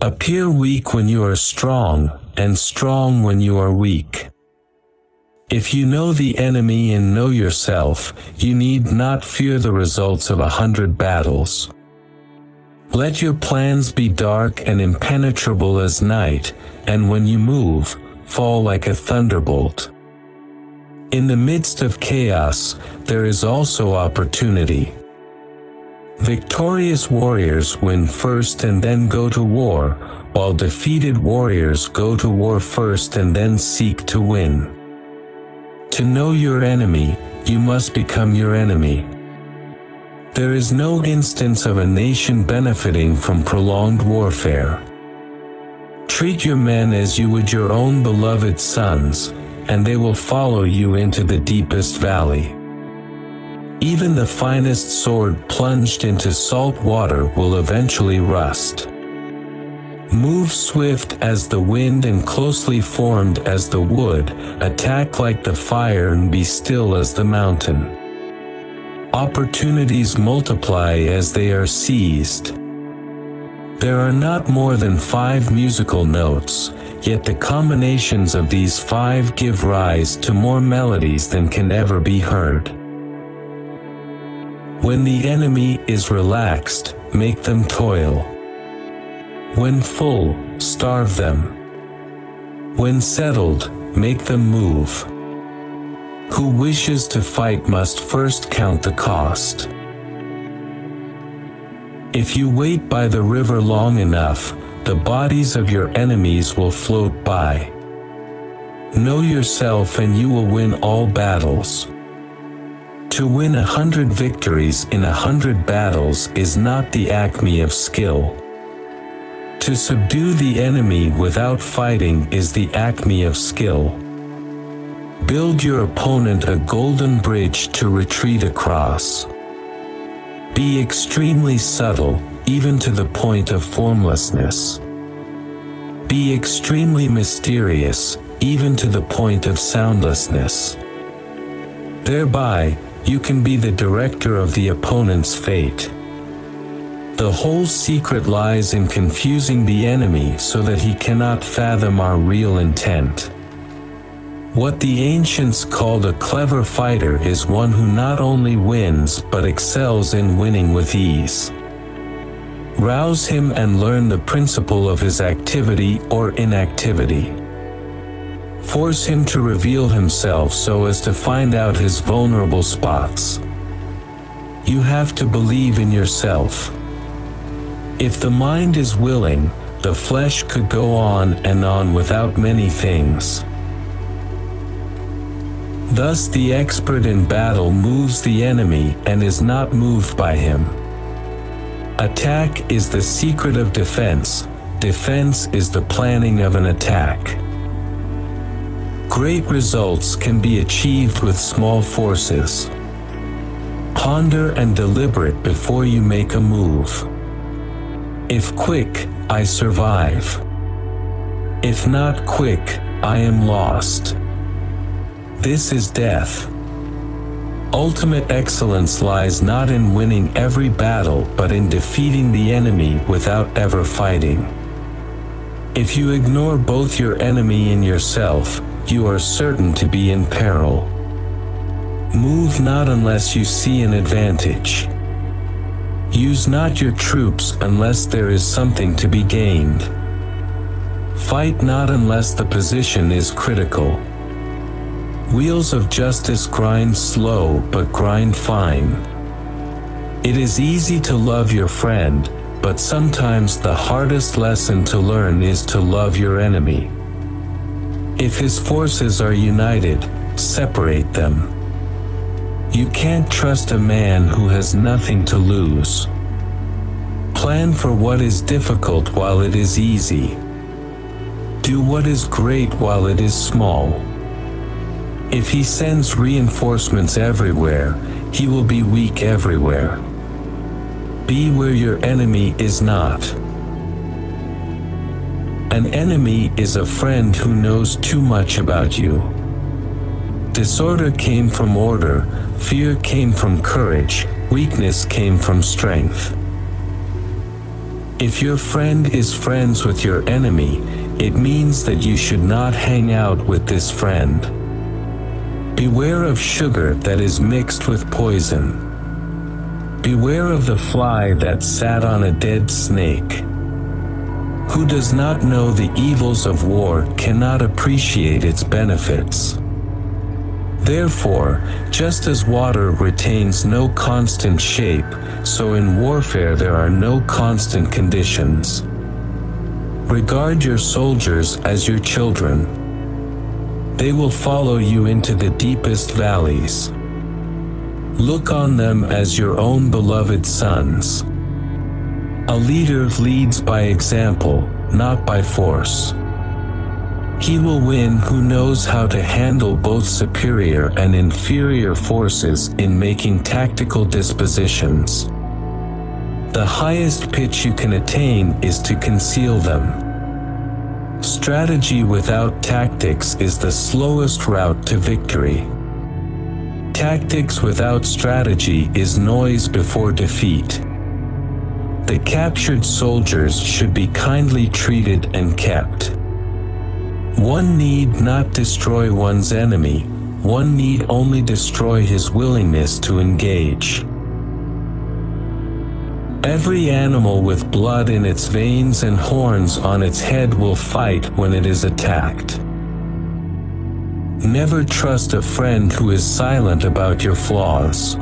Appear weak when you are strong, and strong when you are weak. If you know the enemy and know yourself, you need not fear the results of 100 battles. Let your plans be dark and impenetrable as night, and when you move, fall like a thunderbolt. In the midst of chaos, there is also opportunity. Victorious warriors win first and then go to war, while defeated warriors go to war first and then seek to win. To know your enemy, you must become your enemy. There is no instance of a nation benefiting from prolonged warfare. Treat your men as you would your own beloved sons, and they will follow you into the deepest valley. Even the finest sword plunged into salt water will eventually rust. Move swift as the wind and closely formed as the wood, attack like the fire and be still as the mountain. Opportunities multiply as they are seized. There are not more than 5 musical notes, yet the combinations of these 5 give rise to more melodies than can ever be heard. When the enemy is relaxed, make them toil. When full, starve them. When settled, make them move. Who wishes to fight must first count the cost. If you wait by the river long enough, the bodies of your enemies will float by. Know yourself and you will win all battles. To win 100 victories in 100 battles is not the acme of skill. To subdue the enemy without fighting is the acme of skill. Build your opponent a golden bridge to retreat across. Be extremely subtle, even to the point of formlessness. Be extremely mysterious, even to the point of soundlessness. Thereby, you can be the director of the opponent's fate. The whole secret lies in confusing the enemy so that he cannot fathom our real intent. What the ancients called a clever fighter is one who not only wins but excels in winning with ease. Rouse him and learn the principle of his activity or inactivity. Force him to reveal himself so as to find out his vulnerable spots. You have to believe in yourself. If the mind is willing, the flesh could go on and on without many things. Thus the expert in battle moves the enemy and is not moved by him. Attack is the secret of defense. Defense is the planning of an attack. Great results can be achieved with small forces. Ponder and deliberate before you make a move. If quick, I survive. If not quick, I am lost. This is death. Ultimate excellence lies not in winning every battle but in defeating the enemy without ever fighting. If you ignore both your enemy and yourself, you are certain to be in peril. Move not unless you see an advantage. Use not your troops unless there is something to be gained. Fight not unless the position is critical. Wheels of justice grind slow but grind fine. It is easy to love your friend, but sometimes the hardest lesson to learn is to love your enemy. If his forces are united, separate them. You can't trust a man who has nothing to lose. Plan for what is difficult while it is easy. Do what is great while it is small. If he sends reinforcements everywhere, he will be weak everywhere. Be where your enemy is not. An enemy is a friend who knows too much about you. Disorder came from order, fear came from courage, weakness came from strength. If your friend is friends with your enemy, it means that you should not hang out with this friend. Beware of sugar that is mixed with poison. Beware of the fly that sat on a dead snake. Who does not know the evils of war cannot appreciate its benefits. Therefore, just as water retains no constant shape, so in warfare there are no constant conditions. Regard your soldiers as your children. They will follow you into the deepest valleys. Look on them as your own beloved sons. A leader leads by example, not by force. He will win who knows how to handle both superior and inferior forces in making tactical dispositions. The highest pitch you can attain is to conceal them. Strategy without tactics is the slowest route to victory. Tactics without strategy is noise before defeat. The captured soldiers should be kindly treated and kept. One need not destroy one's enemy, one need only destroy his willingness to engage. Every animal with blood in its veins and horns on its head will fight when it is attacked. Never trust a friend who is silent about your flaws.